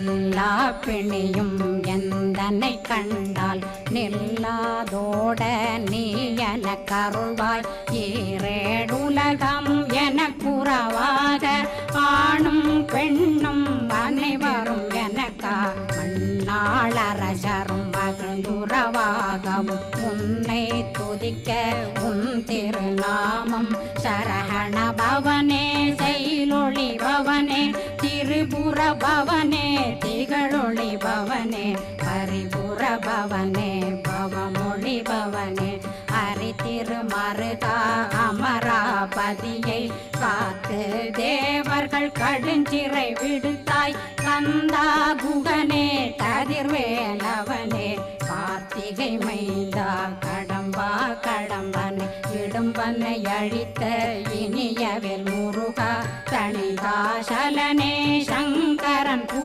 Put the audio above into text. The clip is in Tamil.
எல்லா பிணியும் எந்தனை கண்டால் நில்லாதோட நீ என கருள்வாய். ஈரேடுலகம் எனக்குறவாக ஆணும் பெண்ணும் அனைவரும் எனக்கா மண்ணாளரசரும் மகிழ்ந்துறவாகவும் உன்னை துதிக்க உன் திருநாமம். சரஹண பவனே செயலொளி பவனே திரிபுர பவனே திகழொளி பவனே பரிபுர பவனே பவமொழி பவனே ஹரி திருமருகா அமராபதியை காத்து தேவர்கள் கடுஞ்சிறை விடுத்தாய். கந்தா குகனே கதிர்வேலவனே கார்த்திகை மைந்தா கடம்பா கடம்பனை இடும்பனை அழித்த இனியவேல் முருகா தணிகாசலனே சங்கரன்